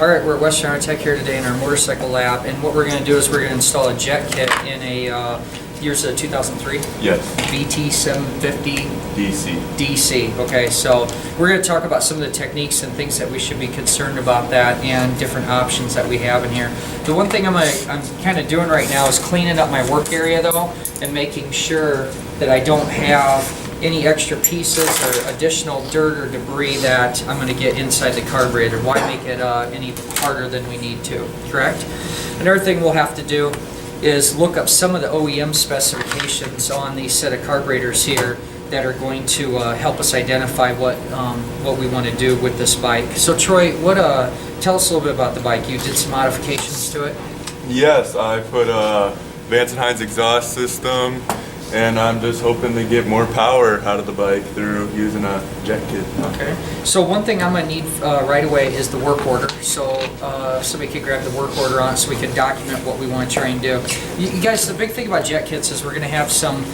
Alright, we're at Western Auto Tech here today in our motorcycle lab, and what we're going to do is we're going to install a jet kit in a, year's 2003? Yes. BT750 DC. Okay, so we're going to talk about some of the techniques and things that we should be concerned about that and different options that we have in here. The one thing I'm kind of doing right now is cleaning up my work area though, and making sure that I don't have any extra pieces or additional dirt or debris that I'm going to get inside the carburetor. Why make it any harder than we need to, correct? Another thing we'll have to do is look up some of the OEM specifications on these set of carburetors here that are going to help us identify what we want to do with this bike. So Troy, tell us a little bit about the bike. You did some modifications to it? Yes, I put a Vance & Hines exhaust system, and I'm just hoping to get more power out of the bike through using a jet kit. Okay. So one thing I'm going to need right away is the work order. So somebody could grab the work order on it so we can document what we want to try and do. You guys, the big thing about jet kits is we're going to have some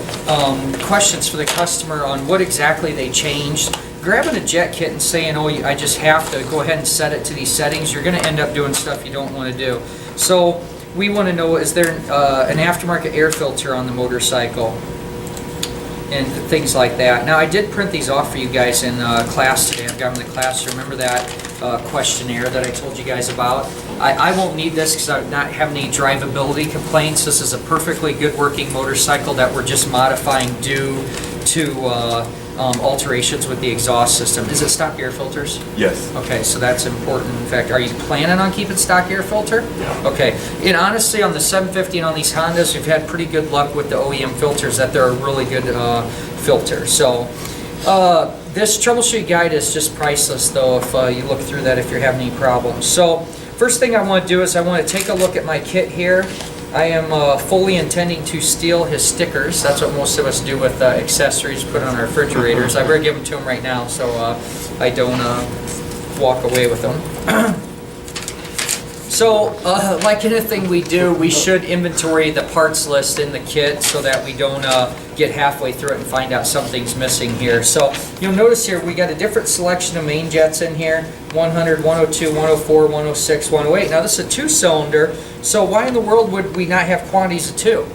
questions for the customer on what exactly they changed. Grabbing a jet kit and saying, oh, I just have to go ahead and set it to these settings, you're going to end up doing stuff you don't want to do. So we want to know, is there an aftermarket air filter on the motorcycle and things like that. Now I did print these off for you guys in class today. I've got them in the class. Remember that questionnaire that I told you guys about? I won't need this because I'm not having any drivability complaints. This is a perfectly good working motorcycle that we're just modifying due to alterations with the exhaust system. Is it stock air filters? Yes. Okay, so that's important. In fact, are you planning on keeping stock air filter? Yeah. Okay, and honestly on the 750 and on these Hondas, we've had pretty good luck with the OEM filters, that they're a really good filter. So this troubleshoot guide is just priceless though if you look through that if you're having any problems. So first thing I want to do is I want to take a look at my kit here. I am fully intending to steal his stickers. That's what most of us do with accessories, put on our refrigerators. I better give them to him right now so I don't walk away with them. So, like anything we do, we should inventory the parts list in the kit so that we don't get halfway through it and find out something's missing here. So, you'll notice here we got a different selection of main jets in here. 100, 102, 104, 106, 108. Now this is a two-cylinder, so why in the world would we not have quantities of two?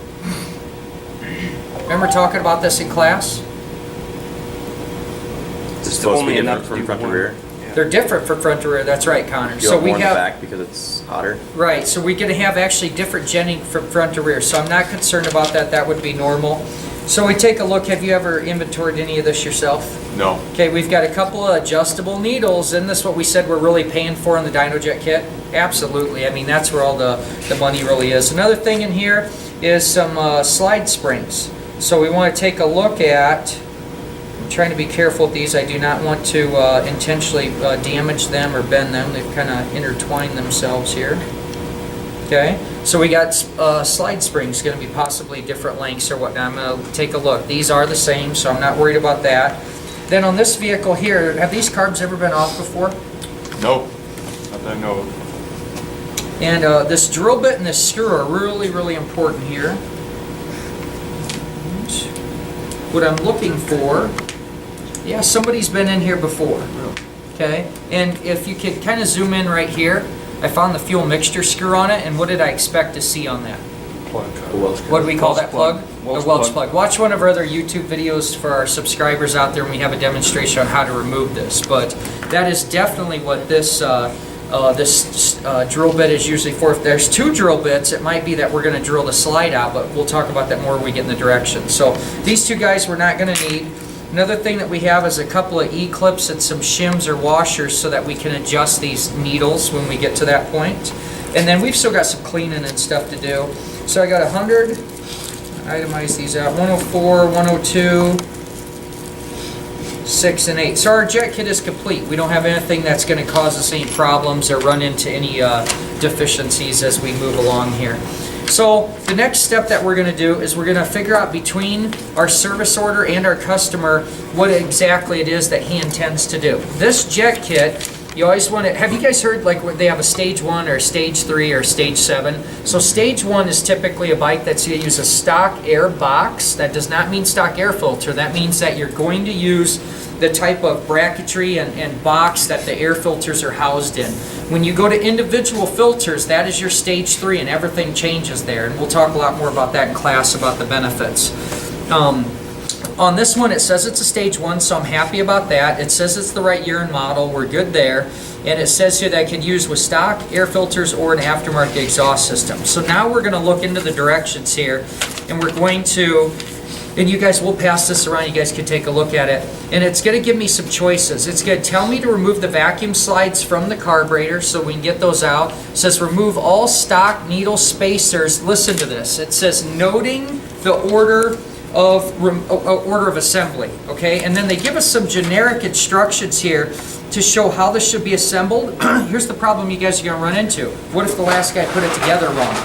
Remember talking about this in class? It's supposed to be different from front to rear. They're different for front to rear, that's right, Connor. You So don't we warm have the back because it's hotter. Right, so we're going to have actually different jetting from front to rear, so I'm not concerned about that. That would be normal. So we take a look. Have you ever inventoried any of this yourself? No. Okay, we've got a couple of adjustable needles. Isn't this what we said we're really paying for in the DynoJet kit? Absolutely. I mean, that's where all the money really is. Another thing in here is some slide springs. So we want to take a look at, I'm trying to be careful with these. I do not want to intentionally damage them or bend them. They've kind of intertwined themselves here. Okay, so we got slide springs, going to be possibly different lengths or whatnot. I'm going to take a look. These are the same, so I'm not worried about that. Then on this vehicle here, have these carbs ever been off before? Nope. Not that I know of. And this drill bit and this screw are really, really important here. What I'm looking for, yeah, somebody's been in here before. Okay, and if you could kind of zoom in right here, I found the fuel mixture screw on it, and what did I expect to see on that? What do we call that plug? A Welch plug. Watch one of our other YouTube videos for our subscribers out there when we have a demonstration on how to remove this. But that is definitely what this drill bit is usually for. If there's two drill bits, it might be that we're going to drill the slide out, but we'll talk about that more when we get in the directions. So these two guys we're not going to need. Another thing that we have is a couple of E-clips and some shims or washers so that we can adjust these needles when we get to that point. And then we've still got some cleaning and stuff to do. So I got 100, itemize these out, 104, 102, 6, and 8. So our jet kit is complete. We don't have anything that's going to cause us any problems or run into any deficiencies as we move along here. So the next step that we're going to do is we're going to figure out between our service order and our customer what exactly it is that he intends to do. This jet kit You always want to, have you guys heard like they have a stage 1 or stage 3 or stage 7? So stage 1 is typically a bike that's going to use a stock air box. That does not mean stock air filter. That means that you're going to use the type of bracketry and box that the air filters are housed in. When you go to individual filters, that is your stage 3 and everything changes there. And we'll talk a lot more about that in class about the benefits. On this one, it says it's a stage 1, so I'm happy about that. It says it's the right year and model. We're good there. And it says here that it can use with stock air filters or an aftermarket exhaust system. So now we're going to look into the directions here, and we're going to, and you guys will pass this around. You guys can take a look at it. And it's going to give me some choices. It's going to tell me to remove the vacuum slides from the carburetor so we can get those out. It says remove all stock needle spacers. Listen to this. It says noting the order of assembly, okay? And then they give us some generic instructions here to show how this should be assembled. Here's the problem you guys are going to run into. What if the last guy put it together wrong?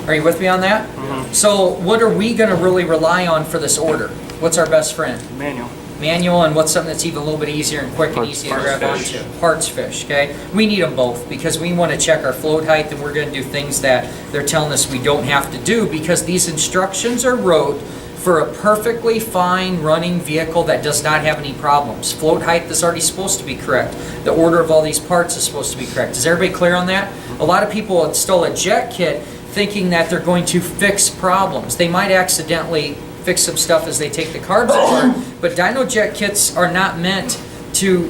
Are you with me on that? Mm-hmm. So what are we going to really rely on for this order? What's our best friend? Manual. Manual, and what's something that's even a little bit easier and quick and easy to grab onto? Parts fish, okay? We need them both because we want to check our float height, and we're going to do things that they're telling us we don't have to do because these instructions are wrote for a perfectly fine running vehicle that does not have any problems. Float height is already supposed to be correct. The order of all these parts is supposed to be correct. Is everybody clear on that? A lot of people install a jet kit thinking that they're going to fix problems. They might accidentally fix some stuff as they take the carbs apart, but dyno jet kits are not meant to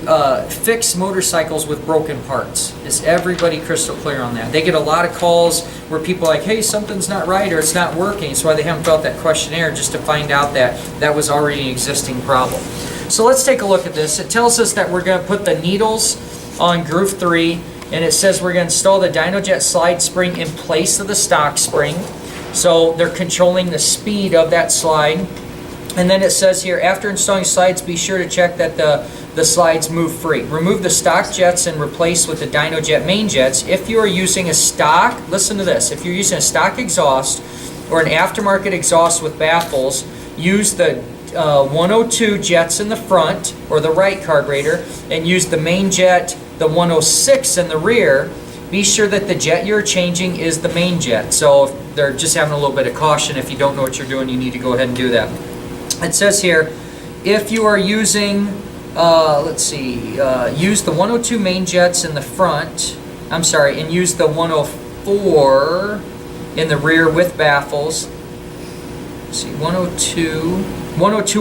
fix motorcycles with broken parts. Is everybody crystal clear on that? They get a lot of calls where people are like, hey, something's not right or it's not working. That's why they haven't filled out that questionnaire, just to find out that that was already an existing problem. So let's take a look at this. It tells us that we're going to put the needles on groove 3, and it says we're going to install the DynoJet slide spring in place of the stock spring. So they're controlling the speed of that slide. And then it says here, after installing slides, be sure to check that the slides move free. Remove the stock jets and replace with the DynoJet main jets. If you are using a stock, listen to this, if you're using a stock exhaust or an aftermarket exhaust with baffles, use the 102 jets in the front or the right carburetor and use the main jet, the 106 in the rear. Be sure that the jet you're changing is the main jet. So if they're just having a little bit of caution. If you don't know what you're doing, you need to go ahead and do that. It says here, if you are using, use the 102 main jets in the front, and use the 104 in the rear with baffles. Let's see, 102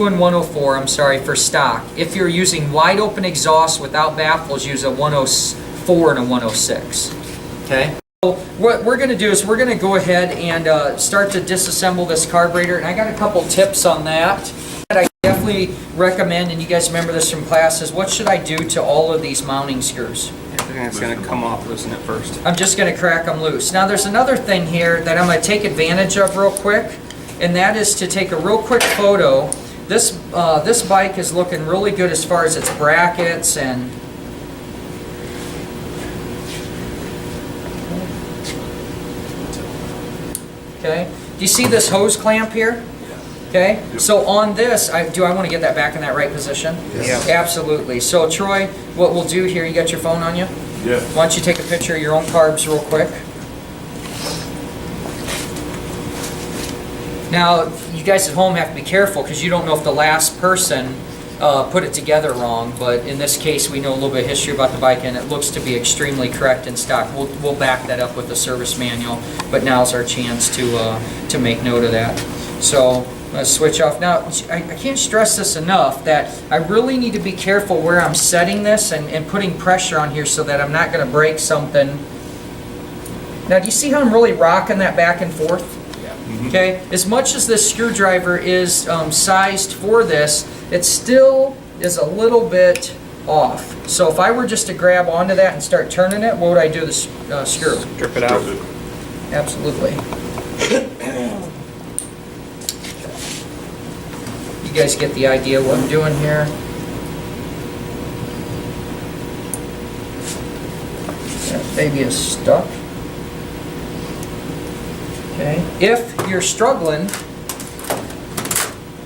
and 104, for stock. If you're using wide open exhaust without baffles, use a 104 and a 106. Okay? So what we're going to do is we're going to go ahead and start to disassemble this carburetor, and I got a couple tips on that I definitely recommend, and you guys remember this from classes. What should I do to all of these mounting screws? Everything that's going to come off, loosen it first. I'm just going to crack them loose. Now there's another thing here that I'm going to take advantage of real quick, and that is to take a real quick photo. This bike is looking really good as far as its brackets and okay. Do you see this hose clamp here? Okay. Yep. So on this, do I want to get that back in that right position? Yes. Yeah. Absolutely. So Troy, what we'll do here, you got your phone on you? Yeah. Why don't you take a picture of your own carbs real quick? Now, you guys at home have to be careful because you don't know if the last person put it together wrong, but in this case we know a little bit of history about the bike and it looks to be extremely correct in stock. We'll back that up with the service manual, but now's our chance to make note of that. So let's switch off. Now, I can't stress this enough that I really need to be careful where I'm setting this and putting pressure on here so that I'm not going to break something. Now, do you see how I'm really rocking that back and forth? Okay, as much as this screwdriver is sized for this, it still is a little bit off. So if I were just to grab onto that and start turning it, what would I do to the screw? Strip it out. Absolutely. You guys get the idea of what I'm doing here? That baby is stuck. Okay. If you're struggling,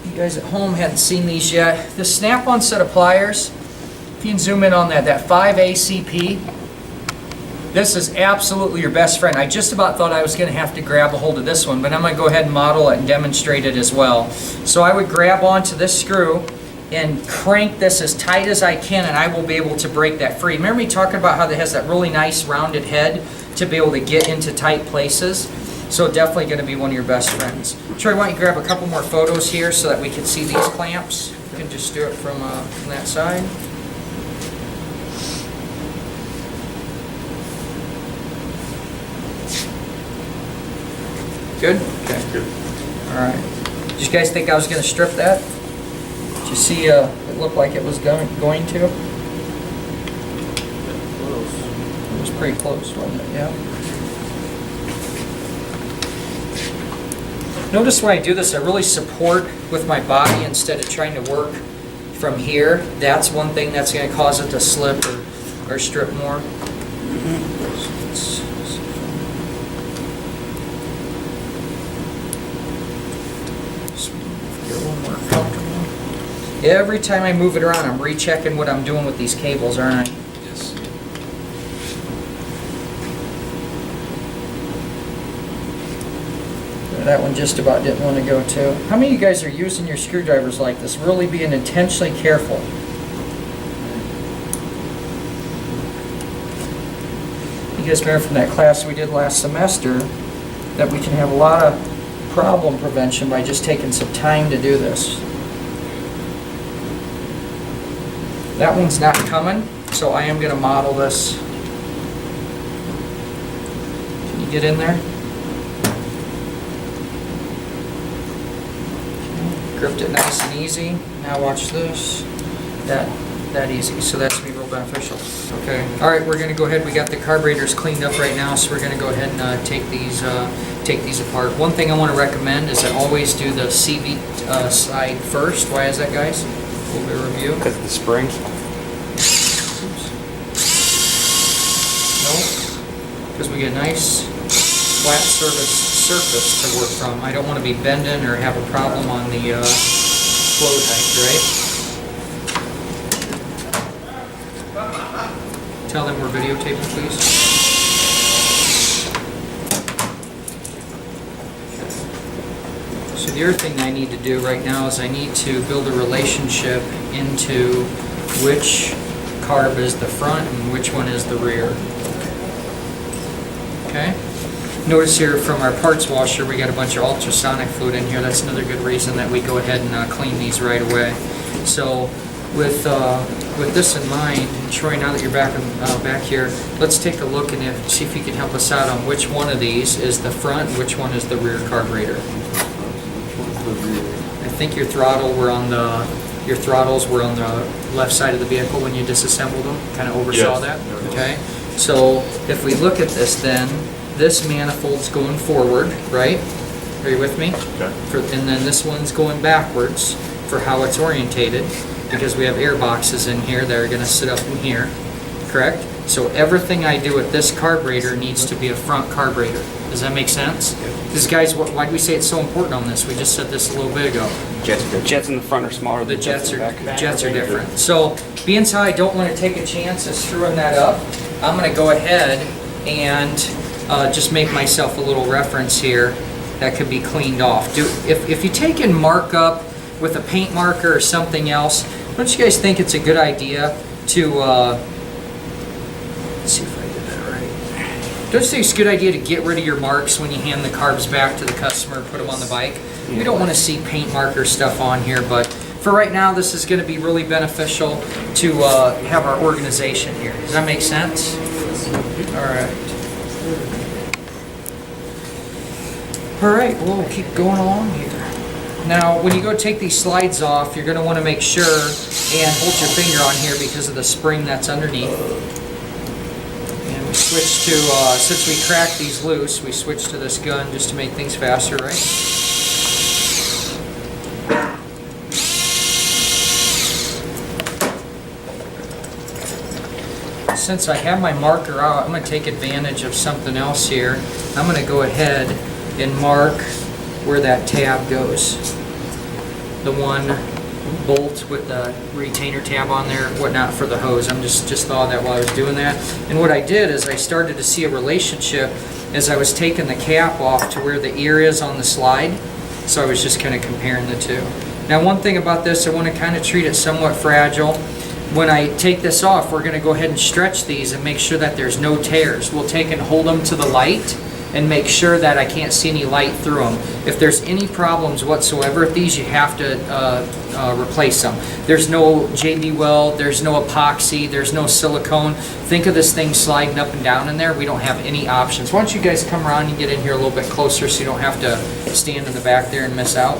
you guys at home hadn't seen these yet, the snap-on set of pliers, If you can zoom in on that 5 ACP, this is absolutely your best friend. I just about thought I was going to have to grab a hold of this one, but I'm going to go ahead and model it and demonstrate it as well. So I would grab onto this screw and crank this as tight as I can, and I will be able to break that free. Remember me talking about how it has that really nice rounded head to be able to get into tight places? So definitely going to be one of your best friends. Troy, why don't you grab a couple more photos here so that we can see these clamps. You can just do it from that side. Good? Okay. Good. All right. Did you guys think I was going to strip that? Did you see it looked like it was going to? It was pretty close, wasn't it? Yeah. Notice when I do this, I really support with my body instead of trying to work from here. That's one thing that's going to cause it to slip or strip more. Every time I move it around, I'm rechecking what I'm doing with these cables, aren't I? Yes. That one just about didn't want to go too. How many of you guys are using your screwdrivers like this? Really being intentionally careful. You guys remember from that class we did last semester that we can have a lot of problem prevention by just taking some time to do this. That one's not coming, so I am going to model this. Can you get in there? Okay. Gripped it nice and easy. Now watch this. That easy, so that's going to be real beneficial. Okay. All right, we're going to go ahead. We got the carburetors cleaned up right now, so we're going to go ahead and take these apart. One thing I want to recommend is I always do the CV side first. Why is that, guys? A little bit of review. Because of the springs. No, because we get a nice flat surface to work from. I don't want to be bending or have a problem on the flow height, right? Tell them we're videotaping, please. So the other thing I need to do right now is I need to build a relationship into which carb is the front and which one is the rear. Okay? Notice here from our parts washer we got a bunch of ultrasonic fluid in here. That's another good reason that we go ahead and clean these right away. So with this in mind, Troy, now that you're back here, let's take a look and see if you can help us out on which one of these is the front and which one is the rear carburetor. I think your throttles were on the left side of the vehicle when you disassembled them. Kind of oversaw Yes. that. Okay. So if we look at this, then this manifold's going forward, right? Are you with me? Okay. And then this one's going backwards for how it's orientated, because we have air boxes in here that are going to sit up in here. Correct? So everything I do with this carburetor needs to be a front carburetor. Does that make sense? Because guys, why do we say it's so important on this? We just said this a little bit ago. Jets in the front are smaller The than jets in are the back. different. So being so I don't want to take a chance of screwing that up, I'm going to go ahead and just make myself a little reference here that could be cleaned off. If you take and mark up with a paint marker or something else, don't you guys think it's a good idea to let's see if I did that right. Don't you think it's a good idea to get rid of your marks when you hand the carbs back to the customer and put them on the bike? We don't want to see paint marker stuff on here, but for right now, this is going to be really beneficial to have our organization here. Does that make sense? All right. All right, well, we'll keep going along here. Now, when you go take these slides off, you're going to want to make sure and hold your finger on here because of the spring that's underneath. And we switch to, since we cracked these loose, we switch to this gun just to make things faster, right? Since I have my marker out, I'm going to take advantage of something else here. I'm going to go ahead and mark where that tab goes. The one bolt with the retainer tab on there, whatnot for the hose. I'm just thought that while I was doing that. And what I did is I started to see a relationship as I was taking the cap off to where the ear is on the slide. So I was just kind of comparing the two. Now one thing about this, I want to kind of treat it somewhat fragile. When I take this off, we're going to go ahead and stretch these and make sure that there's no tears. We'll take and hold them to the light and make sure that I can't see any light through them. If there's any problems whatsoever with these, you have to replace them. There's no JB Weld, there's no epoxy, there's no silicone. Think of this thing sliding up and down in there. We don't have any options. Why don't you guys come around and get in here a little bit closer so you don't have to stand in the back there and miss out.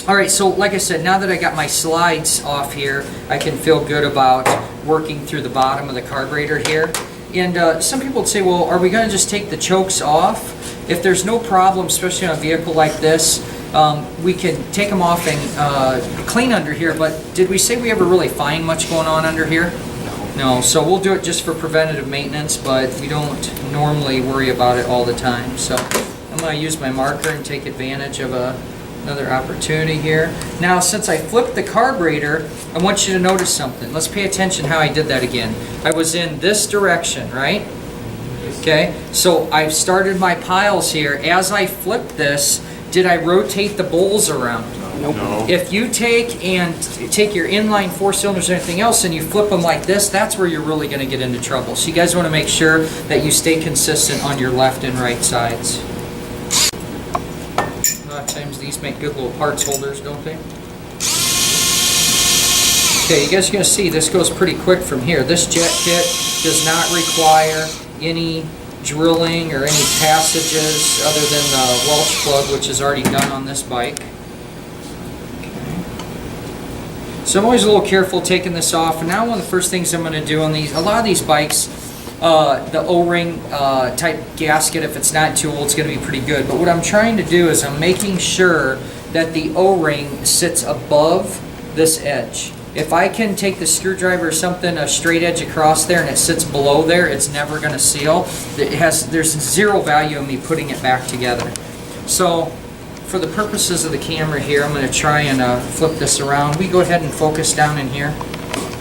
All right, so like I said, now that I got my slides off here, I can feel good about working through the bottom of the carburetor here. And some people would say, well, are we going to just take the chokes off? If there's no problem, especially on a vehicle like this, we can take them off and clean under here. But did we say we ever really find much going on under here? No. So we'll do it just for preventative maintenance, but we don't normally worry about it all the time. So I'm going to use my marker and take advantage of another opportunity here. Now, since I flipped the carburetor, I want you to notice something. Let's pay attention how I did that again. I was in this direction, right? Okay, so I've started my piles here. As I flipped this, did I rotate the bowls around? Nope. No. If you take your inline 4 cylinders or anything else and you flip them like this, that's where you're really going to get into trouble. So you guys want to make sure that you stay consistent on your left and right sides. A lot of times these make good little parts holders, don't they? Okay, you guys are going to see this goes pretty quick from here. This jet kit does not require any drilling or any passages other than the Welch plug, which is already done on this bike. So I'm always a little careful taking this off. And now one of the first things I'm going to do on these, a lot of these bikes, the O-ring type gasket, if it's not too old, it's going to be pretty good. But what I'm trying to do is I'm making sure that the O-ring sits above this edge. If I can take the screwdriver or something, a straight edge across there, and it sits below there, it's never going to seal. There's zero value in me putting it back together. So for the purposes of the camera here, I'm going to try and flip this around. We go ahead and focus down in here.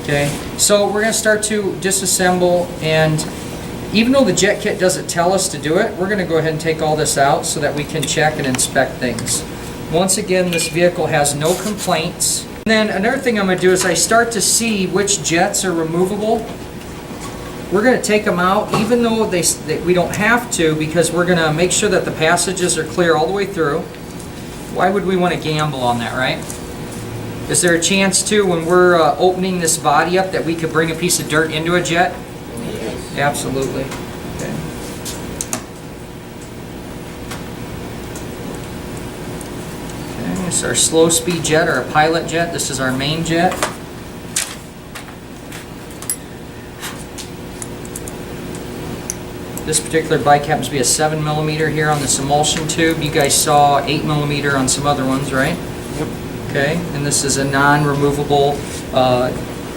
Okay, so we're going to start to disassemble, and even though the jet kit doesn't tell us to do it, we're going to go ahead and take all this out so that we can check and inspect things. Once again, this vehicle has no complaints. And then another thing I'm going to do is I start to see which jets are removable. We're going to take them out, even though we don't have to, because we're going to make sure that the passages are clear all the way through. Why would we want to gamble on that, right? Is there a chance too, when we're opening this body up, that we could bring a piece of dirt into a jet? Yes. Absolutely. Okay. Okay, it's our slow speed jet or a pilot jet. This is our main jet. This particular bike happens to be a 7mm here on this emulsion tube. You guys saw 8mm on some other ones, right? Yep. Okay, and this is a non-removable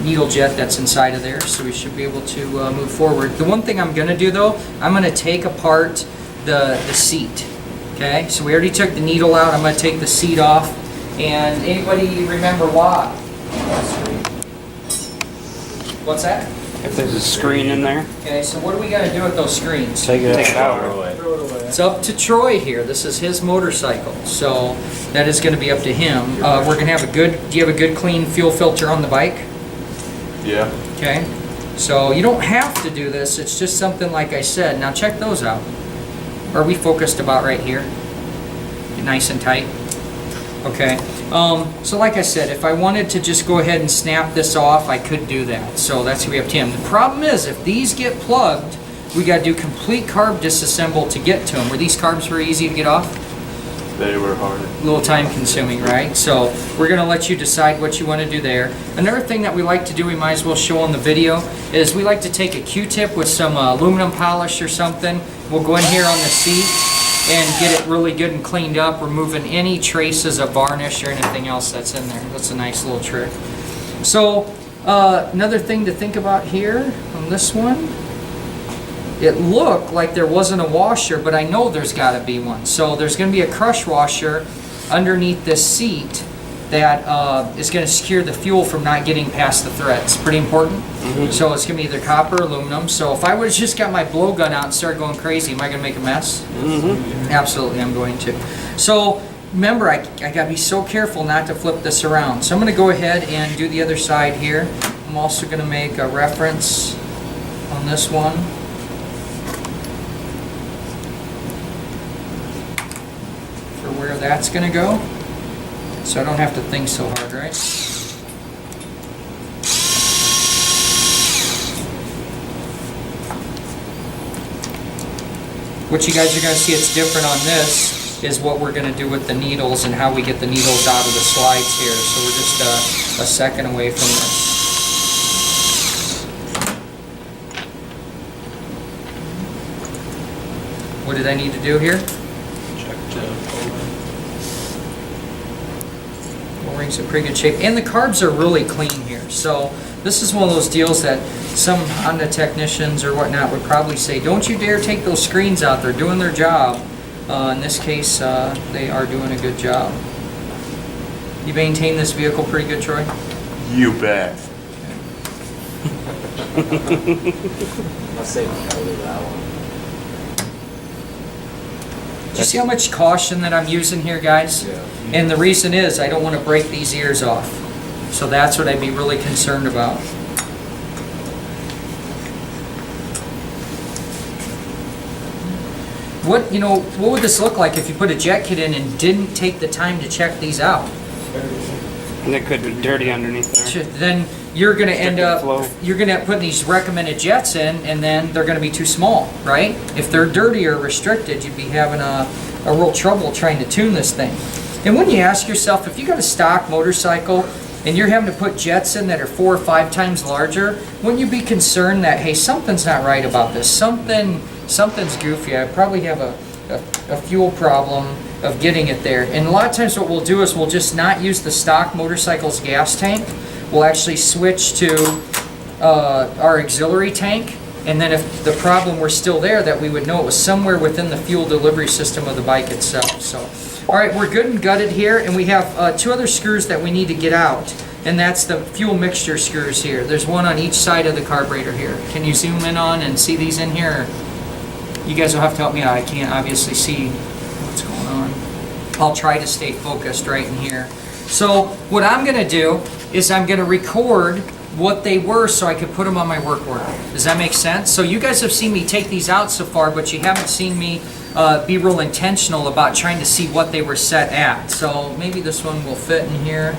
needle jet that's inside of there, so we should be able to move forward. The one thing I'm going to do though, I'm going to take apart the seat. Okay, so we already took the needle out. I'm going to take the seat off. And anybody remember why? What's that? If there's a screen in there, Okay, so what are we going to do with those screens? take it out. It's up to Troy here. This is his motorcycle, so that is going to be up to him. We're going to have do you have a good clean fuel filter on the bike? Yeah. Okay, so you don't have to do this. It's just something like I said. Now check those out. Are we focused about right here? Nice and tight. Okay, so like I said, if I wanted to just go ahead and snap this off, I could do that. So that's going to be up to him. The problem is, if these get plugged, we got to do complete carb disassemble to get to them. Were these carbs very easy to get off? They were hard. A little time consuming, right? So we're going to let you decide what you want to do there. Another thing that we like to do, we might as well show on the video, is we like to take a Q-tip with some aluminum polish or something. We'll go in here on the seat and get it really good and cleaned up, removing any traces of varnish or anything else that's in there. That's a nice little trick. So another thing to think about here on this one, it looked like there wasn't a washer, but I know there's got to be one. So there's going to be a crush washer underneath this seat that is going to secure the fuel from not getting past the threads. Pretty important. So it's going to be either copper or aluminum. So if I would have just got my blowgun out and started going crazy, am I going to make a mess? Absolutely, I'm going to. So remember, I got to be so careful not to flip this around. So I'm going to go ahead and do the other side here. I'm also going to make a reference on this one. For where that's going to go. So I don't have to think so hard, right? What you guys are going to see it's different on this is what we're going to do with the needles and how we get the needles out of the slides here. So we're just a second away from this. What did I need to do here? O-rings in pretty good shape, and the carbs are really clean here. So this is one of those deals that some Honda technicians or whatnot would probably say, don't you dare take those screens out, they're doing their job. In this case, they are doing a good job. You maintain this vehicle pretty good, Troy? You bet. I'll say I'll leave that one. Do you see how much caution that I'm using here, guys? Yeah. And the reason is I don't want to break these ears off. So that's what I'd be really concerned about. What would this look like if you put a jet kit in and didn't take the time to check these out? And it could be dirty underneath there. Then you're going to end up Flow. you're going to put these recommended jets in, and then they're going to be too small, right? If they're dirty or restricted, you'd be having a real trouble trying to tune this thing. And when you ask yourself, if you got a stock motorcycle and you're having to put jets in that are 4 or 5 times larger, wouldn't you be concerned that, hey, something's not right about this? Something's goofy. I probably have a fuel problem of getting it there. And a lot of times what we'll do is we'll just not use the stock motorcycle's gas tank. We'll actually switch to our auxiliary tank, and then if the problem were still there, that we would know it was somewhere within the fuel delivery system of the bike itself. So, all right, we're good and gutted here, and we have 2 other screws that we need to get out, and that's the fuel mixture screws here. There's one on each side of the carburetor here. Can you zoom in on and see these in here? You guys will have to help me out. I can't obviously see what's going on. I'll try to stay focused right in here. So what I'm going to do is I'm going to record what they were so I could put them on my work order. Does that make sense? So you guys have seen me take these out so far, but you haven't seen me be real intentional about trying to see what they were set at. So maybe this one will fit in here.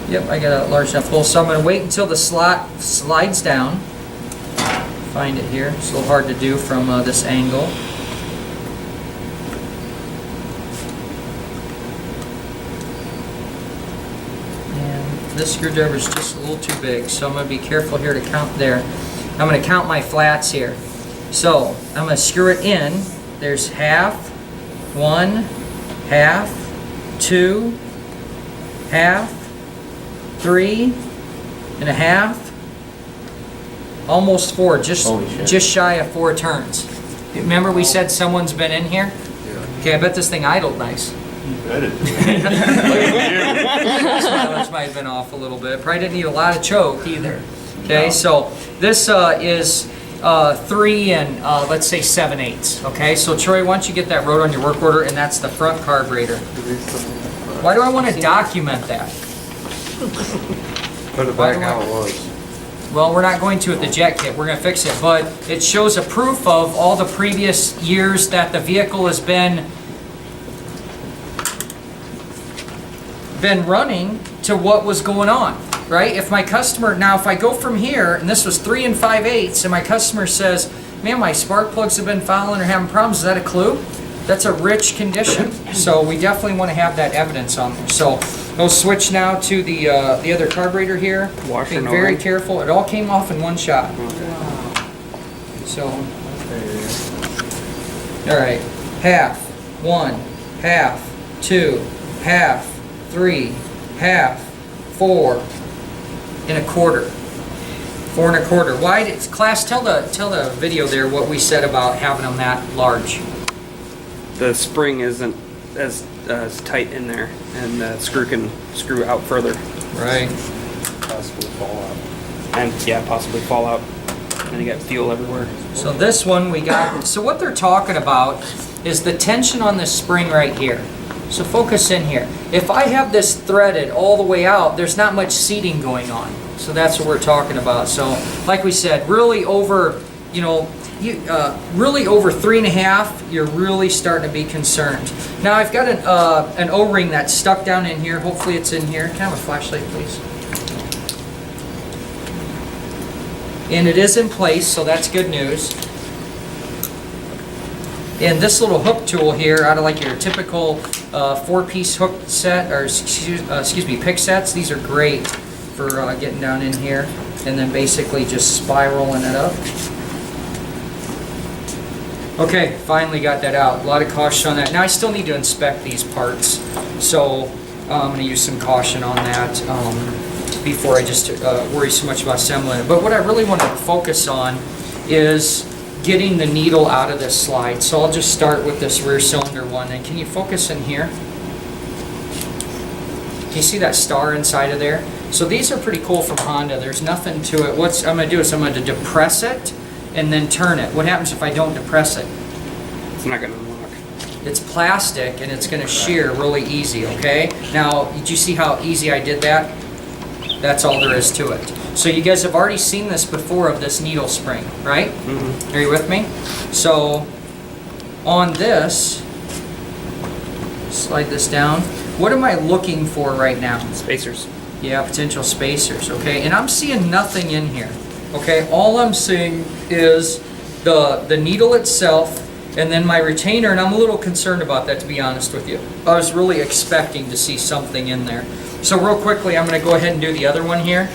Yep, I got a large enough hole. So I'm going to wait until the slot slides down. Find it here. It's a little hard to do from this angle. This screwdriver is just a little too big, so I'm going to be careful here to count there. I'm going to count my flats here. So I'm going to screw it in. There's half, 1, half, 2, half, 3 and a half, almost 4, just shy of 4 turns. Remember we said someone's been in here? Yeah. Okay, I bet this thing idled nice. You bet it. Mileage might have been off a little bit. Probably didn't need a lot of choke either. Okay, so this is 3 and let's say 7/8. Okay, so Troy, why don't you get that wrote on your work order, and that's the front carburetor. Why do I want to document that? Put it back how it was. Well, we're not going to at the jet kit. We're going to fix it, but it shows a proof of all the previous years that the vehicle has been running to what was going on, right? If my customer, now if I go from here, and this was 3 and 5/8, and my customer says, man, my spark plugs have been fouling or having problems, is that a clue? That's a rich condition. So we definitely want to have that evidence on there. So we'll switch now to the other carburetor here. Washer Being and very oil. careful. It all came off in one shot. So, all right, half, 1, half, 2, half, 3, half, 4 and a quarter. 4 and a quarter. Why did class tell the video there what we said about having them that large? The spring isn't as is tight in there, and the screw can screw out further, Right. Possibly fall out. and yeah, possibly fall out. And you got fuel everywhere. So this one we got, so what they're talking about is the tension on this spring right here. So focus in here. If I have this threaded all the way out, there's not much seating going on. So that's what we're talking about. So like we said, really over, you know, really over 3.5, you're really starting to be concerned. Now I've got an O-ring that's stuck down in here. Hopefully it's in here. Can I have a flashlight, please? And it is in place, so that's good news. And this little hook tool here, out of like your typical 4-piece hook set, or excuse me, pick sets, these are great for getting down in here, and then basically just spiraling it up. Okay, finally got that out. A lot of caution on that. Now I still need to inspect these parts, so I'm going to use some caution on that before I just worry so much about assembling it. But what I really want to focus on is getting the needle out of this slide. So I'll just start with this rear cylinder one. And can you focus in here? Can you see that star inside of there? So these are pretty cool from Honda. There's nothing to it. What I'm going to do is I'm going to depress it and then turn it. What happens if I don't depress it? It's not going to unlock. It's plastic and it's going to shear really easy, okay? Now, did you see how easy I did that? That's all there is to it. So you guys have already seen this before of this needle spring, right? Mm-hmm. Are you with me? So on this, slide this down. What am I looking for right now? Spacers. Yeah, potential spacers, okay? And I'm seeing nothing in here, okay? All I'm seeing is the needle itself and then my retainer, and I'm a little concerned about that, to be honest with you. I was really expecting to see something in there. So real quickly, I'm going to go ahead and do the other one here.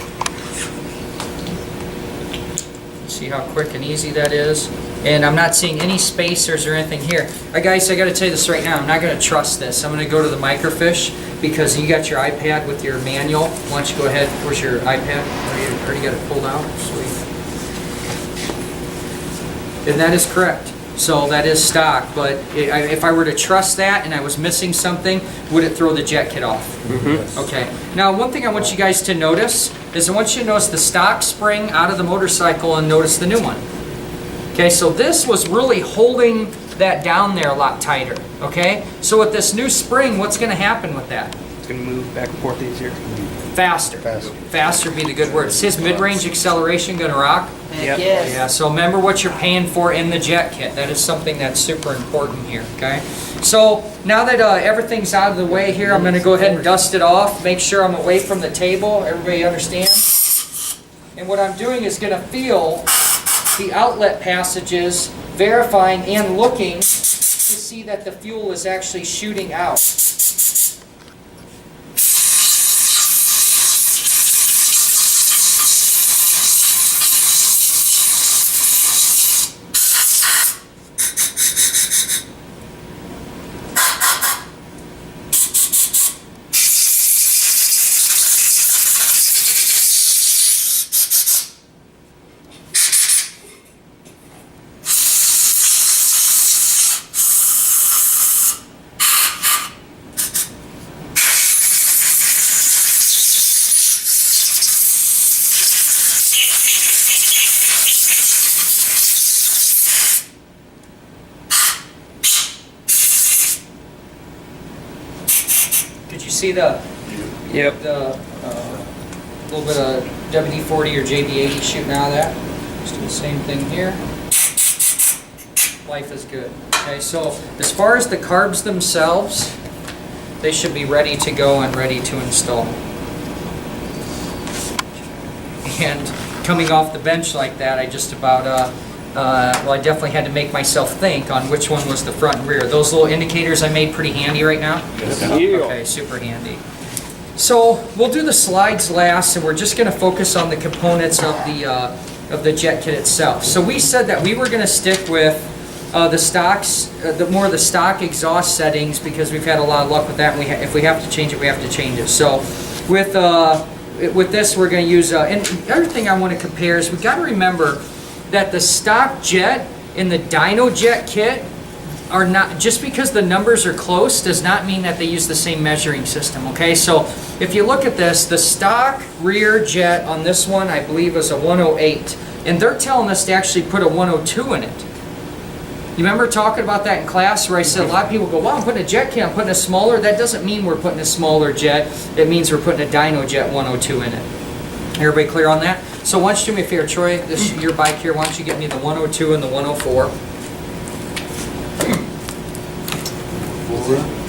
See how quick and easy that is? And I'm not seeing any spacers or anything here. Guys, I got to tell you this right now. I'm not going to trust this. I'm going to go to the microfiche because you got your iPad with your manual. Why don't you go ahead? Where's your iPad? Already got it pulled out? Sweet. And that is correct. So that is stock, but if I were to trust that and I was missing something, would it throw the jet kit off? Mm-hmm. Okay. Now, one thing I want you guys to notice is I want you to notice the stock spring out of the motorcycle and notice the new one. Okay, so this was really holding that down there a lot tighter. Okay, so with this new spring, what's going to happen with that? It's going to move back and forth easier. Faster. Faster would be the good word. Is his mid-range acceleration going to rock? Yep. Yeah, so remember what you're paying for in the jet kit. That is something that's super important here, okay? So now that everything's out of the way here, I'm going to go ahead and dust it off, make sure I'm away from the table. Everybody understand? And what I'm doing is going to feel the outlet passages, verifying and looking to see that the fuel is actually shooting out. Did you see the Yep. little bit of WD-40 or JB-80 shooting out of that? Just do the same thing here. Life is good. Okay, so as far as the carbs themselves, they should be ready to go and ready to install. And coming off the bench like that, I just about, well, I definitely had to make myself think on which one was the front and rear. Those little indicators I made pretty handy right now? Okay, super handy. So we'll do the slides last, and we're just going to focus on the components of the jet kit itself. So we said that we were going to stick with the stocks, more of the stock exhaust settings, because we've had a lot of luck with that. And if we have to change it, we have to change it. So with this, we're going to use. And the other thing I want to compare is we've got to remember that the stock jet in the dyno jet kit, are not, just because the numbers are close does not mean that they use the same measuring system, okay? So if you look at this, the stock rear jet on this one, I believe, is a 108. And they're telling us to actually put a 102 in it. You remember talking about that in class where I said a lot of people go, wow, I'm putting a jet kit, I'm putting a smaller. That doesn't mean we're putting a smaller jet. It means we're putting a dyno jet 102 in it. Everybody clear on that? So why don't you do me a favor, Troy, this is your bike here. Why don't you get me the 102 and the 104?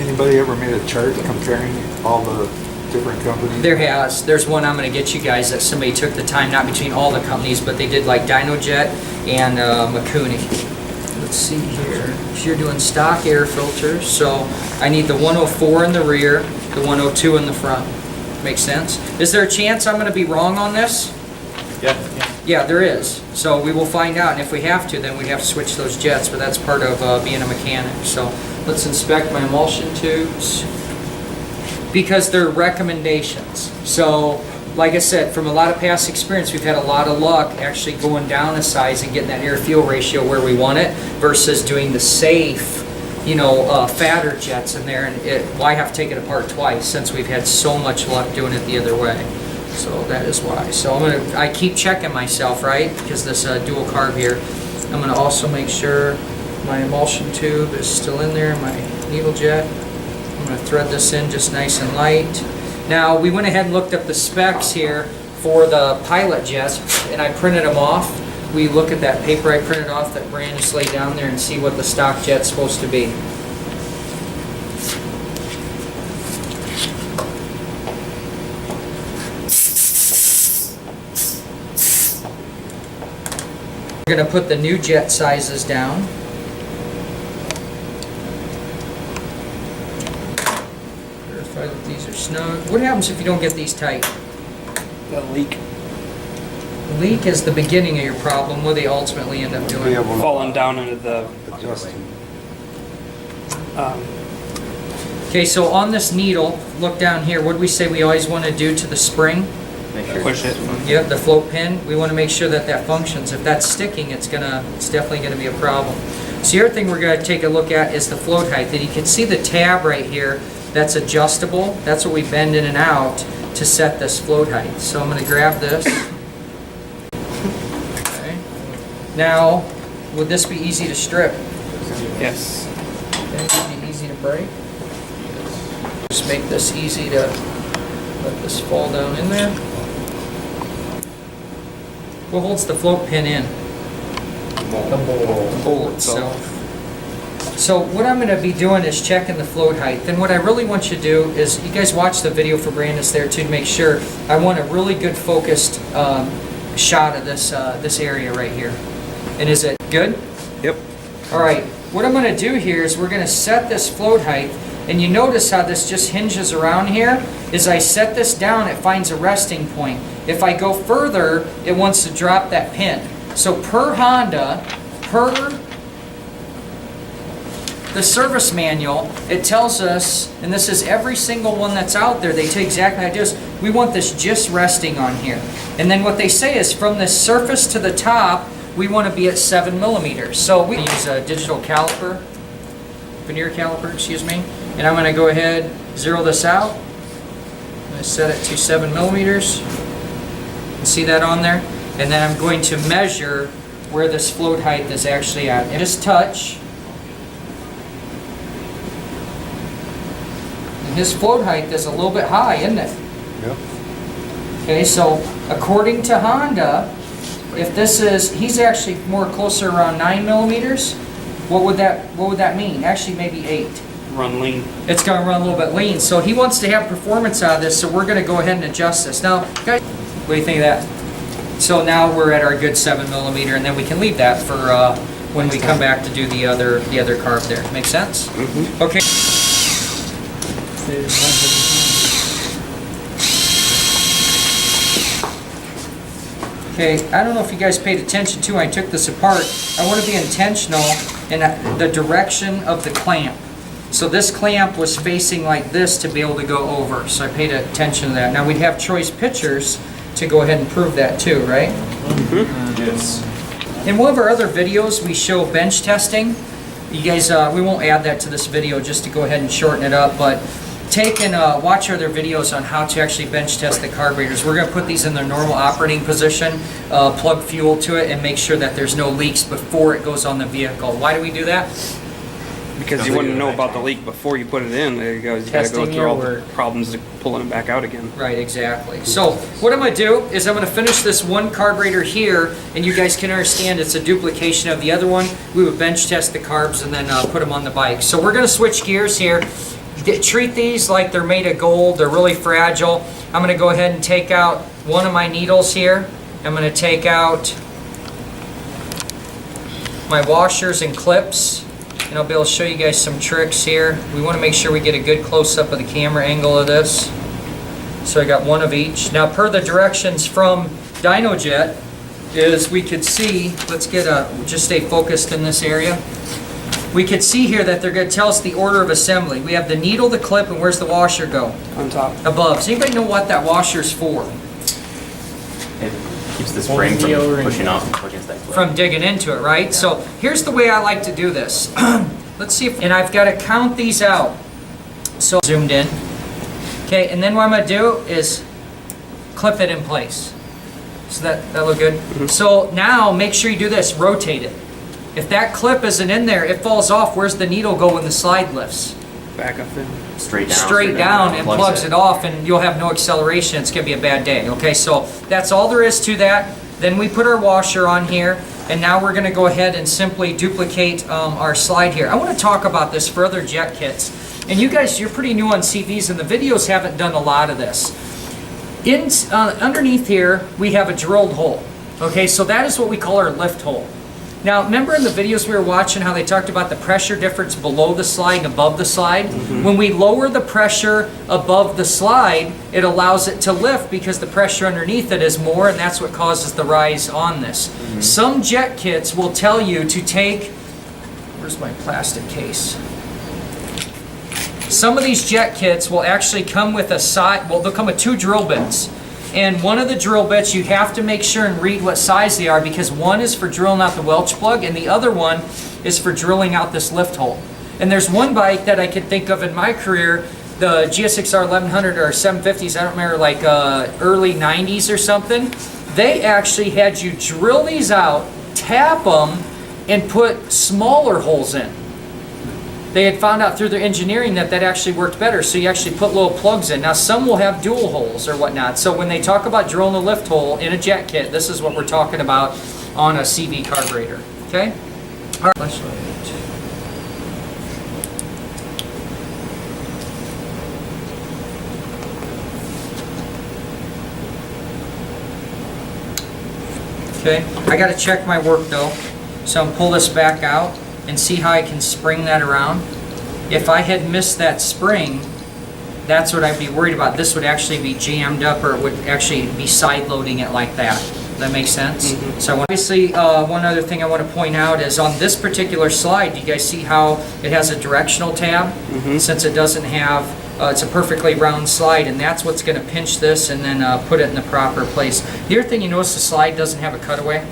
Anybody ever made a chart comparing all the different companies? There has. There's one I'm going to get you guys that somebody took the time, not between all the companies, but they did like DynoJet and Mikuni. Let's see here. So you're doing stock air filters, so I need the 104 in the rear, the 102 in the front. Makes sense? Is there a chance I'm going to be wrong on this? Yeah. Yeah, there is. So we will find out, and if we have to, then we have to switch those jets, but that's part of being a mechanic. So let's inspect my emulsion tubes, because they're recommendations. So, like I said, from a lot of past experience, we've had a lot of luck actually going down a size and getting that air-fuel ratio where we want it, versus doing the safe, fatter jets in there, and why have to take it apart twice since we've had so much luck doing it the other way. So that is why. So I keep checking myself, right? Because this dual carb here. I'm gonna also make sure my emulsion tube is still in there, my needle jet. I'm gonna thread this in just nice and light. Now, we went ahead and looked up the specs here for the pilot jets, and I printed them off. We look at that paper I printed off that Brand just laid down there and see what the stock jet's supposed to be. We're going to put the new jet sizes down. Verify that these are snug. What happens if you don't get these tight? The leak Leak is the beginning of your problem. What do they ultimately end up Be doing? able to falling down into the adjust them. Okay, so on this needle, look down here. What do we say we always want to do to the spring? Make sure push it. Yep, the float pin. We want to make sure that that functions. If that's sticking, it's definitely gonna be a problem. So the other thing we're gonna take a look at is the float height. And you can see the tab right here that's adjustable. That's what we bend in and out to set this float height. So I'm gonna grab this. Okay. Now, would this be easy to strip? Yes. Okay, would be easy to break. Just make this easy to let this fall down in there. What holds the float pin in? The bowl itself. So what I'm going to be doing is checking the float height. Then what I really want you to do is, you guys watch the video for Brandis there too to make sure. I want a really good focused shot of this area right here. And is it good? Yep. All right. What I'm going to do here is we're going to set this float height. And you notice how this just hinges around here? As I set this down, it finds a resting point. If I go further, it wants to drop that pin. So per Honda, per the service manual, it tells us, and this is every single one that's out there, they tell you exactly how to do this, we want this just resting on here. And then what they say is from the surface to the top, we want to be at 7 millimeters. So we use a digital caliper, veneer caliper, excuse me. And I'm going to go ahead, zero this out. I'm going to set it to 7 millimeters. You see that on there? And then I'm going to measure where this float height is actually at. And just touch. And his float height is a little bit high, isn't it? Yep. Okay, so according to Honda, if this is, he's actually more closer around 9 millimeters. What would that mean? Actually, maybe 8. Run lean. It's going to run a little bit lean. So he wants to have performance out of this, so we're going to go ahead and adjust this. Now, guys, what do you think of that? So now we're at our good 7 millimeter, and then we can leave that for when we come back to do the other carb there. Make sense? Mm-hmm. Okay. Okay, I don't know if you guys paid attention to when I took this apart. I want to be intentional in the direction of the clamp. So this clamp was facing like this to be able to go over. So I paid attention to that. Now we'd have choice pictures to go ahead and prove that too, right? Yes. In one of our other videos, we show bench testing. You guys, we won't add that to this video just to go ahead and shorten it up, but take and watch other videos on how to actually bench test the carburetors. We're going to put these in their normal operating position, plug fuel to it, and make sure that there's no leaks before it goes on the vehicle. Why do we do that? Because you wouldn't know about the leak before you put it in. There you go. You gotta go Testing through all your the problems of pulling it back out again. Right, exactly. So what I'm going to do is I'm going to finish this one carburetor here, and you guys can understand it's a duplication of the other one. We would bench test the carbs and then put them on the bike. So we're going to switch gears here. Treat these like they're made of gold. They're really fragile. I'm going to go ahead and take out one of my needles here. I'm going to take out my washers and clips, and I'll be able to show you guys some tricks here. We want to make sure we get a good close-up of the camera angle of this. So I got one of each. Now, per the directions from DynoJet, is we could see, let's get just stay focused in this area. We could see here that they're going to tell us the order of assembly. We have the needle, the clip, and where's the washer go? On top. Above. Does anybody know what that washer's for? It keeps the spring from pushing off and pushing that clip. From digging into it, right? Yeah. So here's the way I like to do this. Let's see if, and I've got to count these out. So zoomed in. Okay, and then what I'm going to do is clip it in place. So that look good? Mm-hmm. So now make sure you do this, rotate it. If that clip isn't in there, it falls off. Where's the needle go when the slide lifts? Back up in. Straight down. Straight down and plugs it off, and you'll have no acceleration. It's going to be a bad day. Okay, so that's all there is to that. Then we put our washer on here, and now we're going to go ahead and simply duplicate our slide here. I want to talk about this for other jet kits. And you guys, you're pretty new on CVs, and the videos haven't done a lot of this. Underneath here, we have a drilled hole. Okay, so that is what we call our lift hole. Now, remember in the videos we were watching how they talked about the pressure difference below the slide and above the slide? Mm-hmm. When we lower the pressure above the slide, it allows it to lift because the pressure underneath it is more, and that's what causes the rise on this. Mm-hmm. Some jet kits will tell you to take, where's my plastic case? Some of these jet kits will actually come with a side, well, they'll come with 2 drill bits. And one of the drill bits, you have to make sure and read what size they are, because one is for drilling out the Welch plug and the other one is for drilling out this lift hole. And there's one bike that I could think of in my career, the GSXR 1100 or 750s, I don't remember, like early 90s or something. They actually had you drill these out, tap them, and put smaller holes in. They had found out through their engineering that that actually worked better, so you actually put little plugs in. Now some will have dual holes or whatnot, so when they talk about drilling a lift hole in a jet kit, this is what we're talking about on a CV carburetor, okay? All right. Okay, I gotta check my work though, so I'm gonna pull this back out and see how I can spring that around. If I had missed that spring, that's what I'd be worried about. This would actually be jammed up, or it would actually be side loading it like that. Does that make sense? Mm-hmm. So obviously, one other thing I want to point out is on this particular slide, do you guys see how it has a directional tab? Mm-hmm. Since it doesn't have, it's a perfectly round slide, and that's what's going to pinch this and then put it in the proper place. The other thing you notice, the slide doesn't have a cutaway.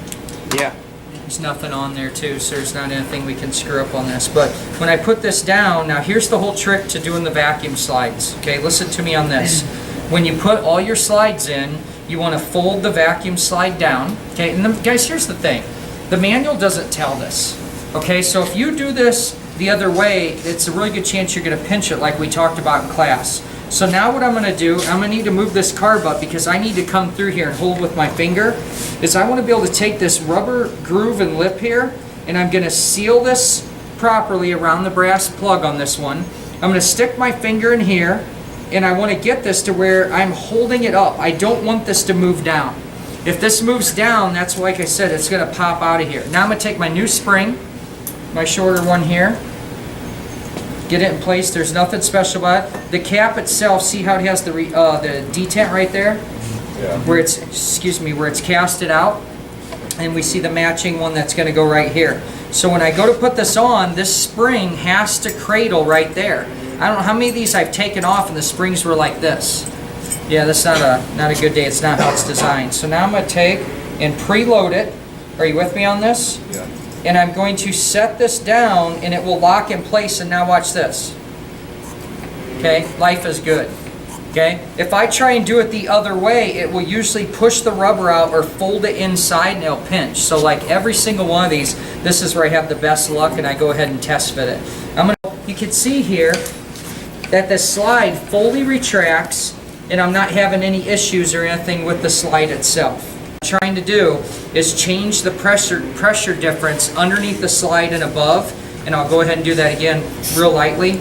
Yeah. There's nothing on there too, so there's not anything we can screw up on this. But when I put this down, now here's the whole trick to doing the vacuum slides. Okay, listen to me on this. When you put all your slides in, you want to fold the vacuum slide down. Okay, and then, guys, here's the thing. The manual doesn't tell this. Okay, so if you do this the other way, it's a really good chance you're going to pinch it like we talked about in class. So now what I'm going to do, I'm going to need to move this carb up because I need to come through here and hold with my finger, is I want to be able to take this rubber groove and lip here, and I'm going to seal this properly around the brass plug on this one. I'm going to stick my finger in here, and I want to get this to where I'm holding it up. I don't want this to move down. If this moves down, that's like I said, it's going to pop out of here. Now I'm going to take my new spring, my shorter one here, get it in place. There's nothing special about it. The cap itself, see how it has the detent right there? Yeah. Where it's, where it's casted out. And we see the matching one that's going to go right here. So when I go to put this on, this spring has to cradle right there. I don't know how many of these I've taken off and the springs were like this. Yeah, that's not a good day. It's not how it's designed. So now I'm going to take and preload it. Are you with me on this? Yeah. and I'm going to set this down and it will lock in place, and now watch this. Okay, life is good. Okay, if I try and do it the other way, it will usually push the rubber out or fold it inside and it'll pinch. So like every single one of these, this is where I have the best luck, and I go ahead and test fit it. You can see here that the slide fully retracts, and I'm not having any issues or anything with the slide itself. What I'm trying to do is change the pressure difference underneath the slide and above, and I'll go ahead and do that again real lightly.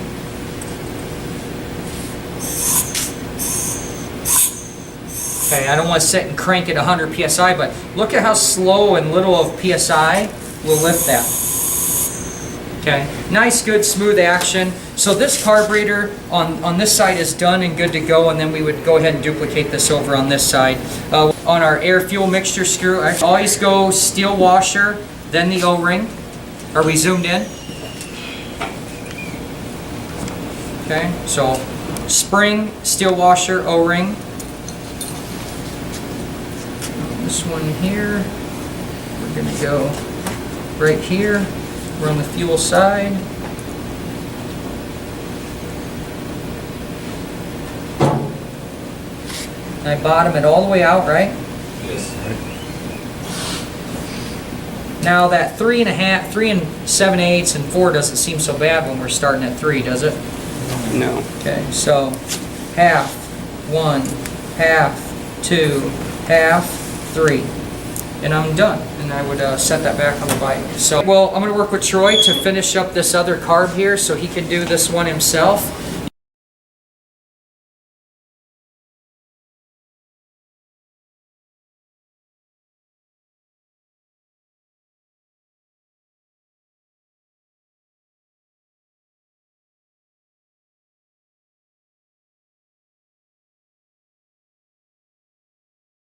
Okay, I don't want to sit and crank it 100 psi, but look at how slow and little of psi will lift that. Okay, nice, good, smooth action. So this carburetor on this side is done and good to go, and then we would go ahead and duplicate this over on this side. On our air-fuel mixture screw, I always go steel washer, then the O-ring. Are we zoomed in? Okay, so spring, steel washer, O-ring. This one here, we're going to go right here. We're on the fuel side. I bottom it all the way out, right? Yes. Now that 3 and 7/8 and 4 doesn't seem so bad when we're starting at 3, does it? No. Okay, so half, 1, half, 2, half, 3, and I'm done. And I would set that back on the bike. So, well, I'm going to work with Troy to finish up this other carb here so he can do this one himself.